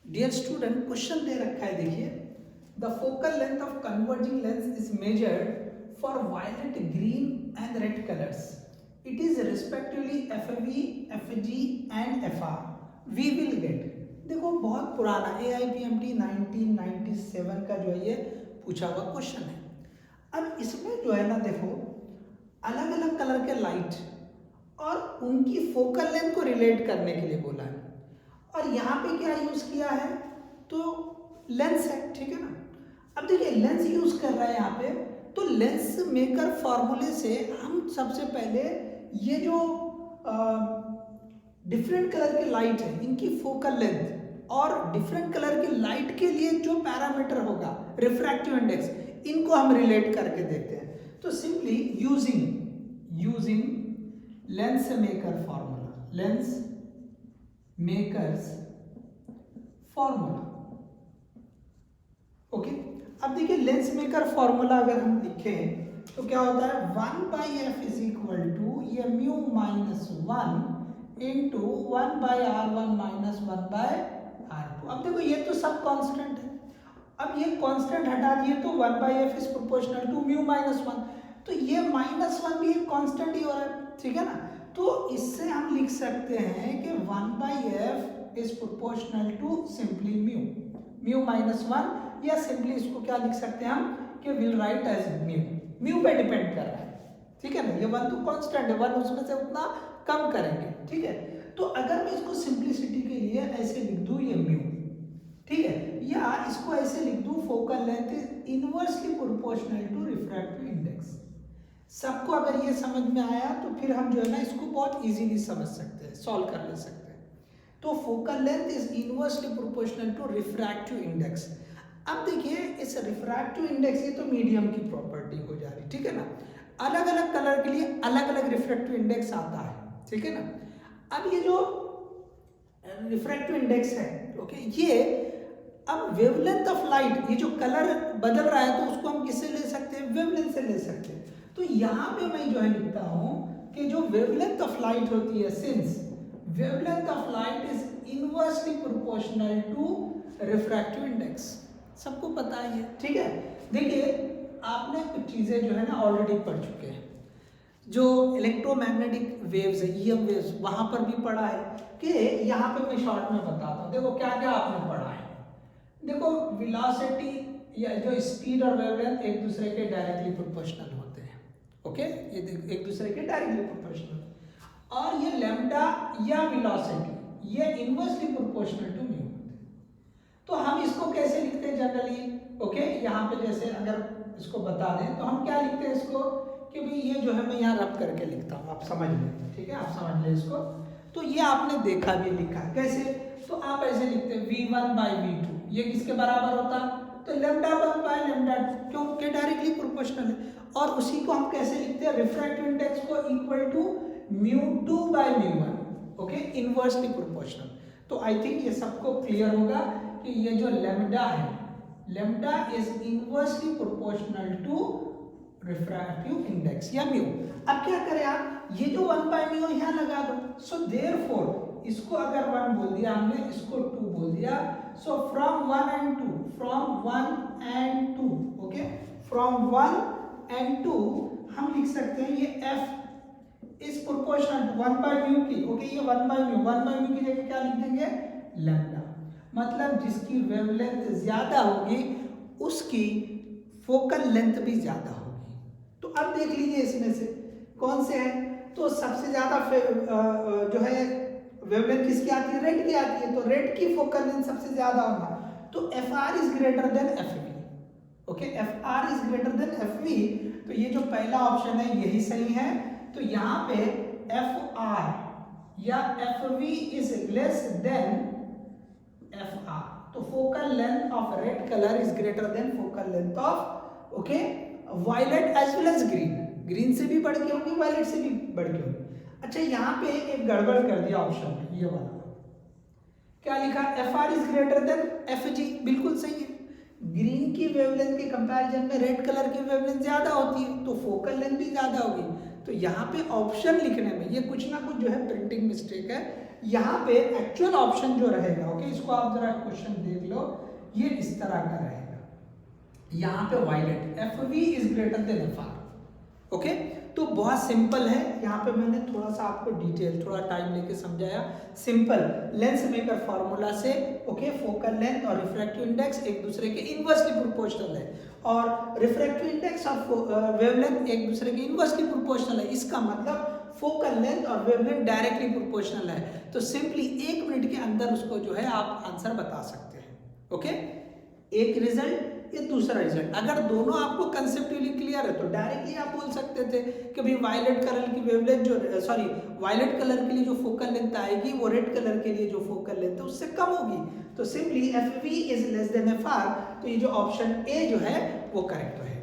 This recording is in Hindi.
डियर स्टूडेंट, क्वेश्चन दे रखा है, देखिए the focal length of converging lens is measured for violet, green and red colours. It is respectively FV, FG and FR. We will get. देखो बहुत पुराना AIPMT 1997 का जो है ये पूछा हुआ क्वेश्चन है. अब इसमें जो है ना, देखो अलग अलग कलर के लाइट और उनकी फोकल लेंथ को रिलेट करने के लिए बोला है. और यहाँ पे क्या यूज किया है, तो लेंस है, ठीक है ना. अब देखिए लेंस यूज कर रहा है यहाँ पे, तो लेंस मेकर फॉर्मूले से हम सबसे पहले ये जो डिफरेंट कलर के लाइट है इनकी फोकल लेंथ और डिफरेंट कलर की लाइट के लिए जो पैरामीटर होगा रिफ्रैक्टिव इंडेक्स, इनको हम रिलेट करके देखते हैं. तो simply using lens maker formula, lens makers formula. Okay, अब देखिए लेंस मेकर फॉर्मूला अगर हम लिखें तो क्या होता है, 1/f इज इक्वल टू ये mu minus 1 into 1/r1 minus 1/r2. अब देखो ये तो सब कांस्टेंट है. अब ये कांस्टेंट हटा दिए तो 1/f is proportional to mu minus 1, तो ये -1 भी एक कांस्टेंट ही हो रहा है, ठीक है ना. तो इससे हम लिख सकते हैं कि 1/f is proportional to simply mu minus 1, या सिंपली इसको क्या लिख सकते हैं हम कि विल राइट एज म्यू पे डिपेंड कर रहा है, ठीक है ना. ये 1 तो कांस्टेंट है, 1 उसमें से उतना कम करेंगे, ठीक है. तो अगर मैं इसको सिंप्लिसिटी के लिए ऐसे लिख दूं ये म्यू, ठीक है, या इसको ऐसे लिख दूं focal length is inversely proportional to refractive index. सबको अगर ये समझ में आया तो फिर हम जो है ना इसको बहुत इजीली समझ सकते हैं, सॉल्व कर ले सकते हैं. तो focal length is inversely proportional to refractive index. अब देखिए इस रिफ्रैक्टिव इंडेक्स, ये तो मीडियम की प्रॉपर्टी हो जा रही, ठीक है ना. अलग अलग कलर के लिए अलग अलग रिफ्रैक्टिव इंडेक्स आता है, ठीक है ना. अब ये जो रिफ्रैक्टिव इंडेक्स है, ओके, ये अब वेवलेंथ ऑफ लाइट, ये जो कलर बदल रहा है तो उसको हम किससे ले सकते हैं, वेवलेंथ से ले सकते हैं. तो यहाँ पे मैं जो है लिखता हूँ कि जो वेवलेंथ ऑफ लाइट होती है, since wavelength of light is inversely proportional to refractive index. सबको पता है, ठीक है. देखिए आपने कुछ चीजें जो है ना ऑलरेडी पढ़ चुके हैं. जो इलेक्ट्रोमैग्नेटिक वेव्स है, EM वेव्स, वहां पर भी पढ़ा है कि यहाँ पे मैं शॉर्ट में बताता हूँ. देखो क्या क्या आपने पढ़ा है. देखो वेलोसिटी या जो स्पीड और वेवलेंथ एक दूसरे के डायरेक्टली प्रोपोर्शनल होते हैं, ओके, ये एक दूसरे के डायरेक्टली प्रोपोर्शनल. और ये लैम्डा या वेलोसिटी ये इनवर्सली प्रोपोर्शनल टू म्यू. तो हम इसको कैसे लिखते हैं जनरली, ओके, यहाँ पे जैसे अगर इसको बता दें तो हम क्या लिखते हैं इसको कि भाई ये जो है मैं यहाँ रब करके लिखता हूँ, आप समझ लें, ठीक है, आप समझ लें इसको. तो ये आपने देखा भी लिखा कैसे, तो आप ऐसे लिखते हैं V1/V2, ये किसके बराबर होता, तो λ1/λ2, क्योंकि डायरेक्टली प्रोपोर्शनल है. और उसी को हम कैसे लिखते हैं, रिफ्रैक्टिव इंडेक्स को equal to μ2/μ1, okay, inversely proportional. तो आई थिंक ये सबको क्लियर होगा कि ये जो लैम्डा है, lambda is inversely proportional to refractive index या म्यू. अब क्या करें आप, ये जो 1/μ यहाँ लगा दो. सो देयरफॉर इसको अगर 1 बोल दिया हमने, इसको 2 बोल दिया. So from 1 and 2, from 1 and 2, okay, from 1 and 2 हम लिख सकते हैं ये f इज प्रोपोर्शनल टू 1/μ की, ओके, ये 1/μ की जगह क्या लिख देंगे, लैम्डा. मतलब जिसकी वेवलेंथ ज्यादा होगी उसकी फोकल लेंथ भी ज्यादा होगी. तो अब देख लीजिए इसमें से कौन से हैं. तो सबसे ज्यादा जो है वेवलेंथ किसकी आती है, रेड की आती है. तो रेड की फोकल लेंथ सबसे ज्यादा होगा, तो FR is greater then FV, okay, FR is greater then FV. तो ये जो पहला ऑप्शन है यही सही है. तो यहाँ पे FR या FV is less than FR. तो focal length of red colour is greater than focal length of, okay, violet as well as green. Green से भी बढ़ के होगी, वायलेट से भी बढ़ के होगी. अच्छा, यहाँ पे एक गड़बड़ कर दिया ऑप्शन में, ये वाला क्या लिखा, FR is greater then FG. बिल्कुल सही है. ग्रीन की वेवलेंथ के कंपैरिजन में रेड कलर की वेवलेंथ ज्यादा होती है, तो फोकल लेंथ भी ज्यादा होगी. तो यहाँ पे ऑप्शन लिखने में ये कुछ ना कुछ जो है प्रिंटिंग मिस्टेक है, यहाँ पे एक्चुअल ऑप्शन जो रहेगा, ओके, इसको आप जरा क्वेश्चन देख लो, ये इस तरह का रहेगा। यहाँ पे violet F V is greater than F R, okay. तो बहुत सिंपल है, यहाँ पे मैंने थोड़ा सा आपको डिटेल, थोड़ा टाइम लेके समझाया। सिंपल लेंस मेकर फॉर्मूला से, ओके, फोकल लेंथ और रिफ्रैक्टिव इंडेक्स एक दूसरे के इनवर्सली प्रोपोर्शनल है, और रिफ्रैक्टिव इंडेक्स और वेवलेंथ एक दूसरे के इनवर्सली प्रोपोर्शनल है। इसका मतलब फोकल लेंथ और वेवलेंथ डायरेक्टली प्रोपोर्शनल है। तो सिंपली 1 मिनट के अंदर उसको जो है आप आंसर बता सकते हैं, ओके। एक रिजल्ट, ये दूसरा रिजल्ट। अगर दोनों आपको कंसेप्चुअली क्लियर है तो डायरेक्टली आप बोल सकते थे कि भाई वायलेट कलर की वेवलेंथ जो, सॉरी, वायलेट कलर के लिए जो फोकल लेंथ आएगी वो रेड कलर के लिए जो फोकल लेंथ है उससे कम होगी। तो simply F V is less than F R, तो ये जो ऑप्शन ए जो है वो करेक्ट है।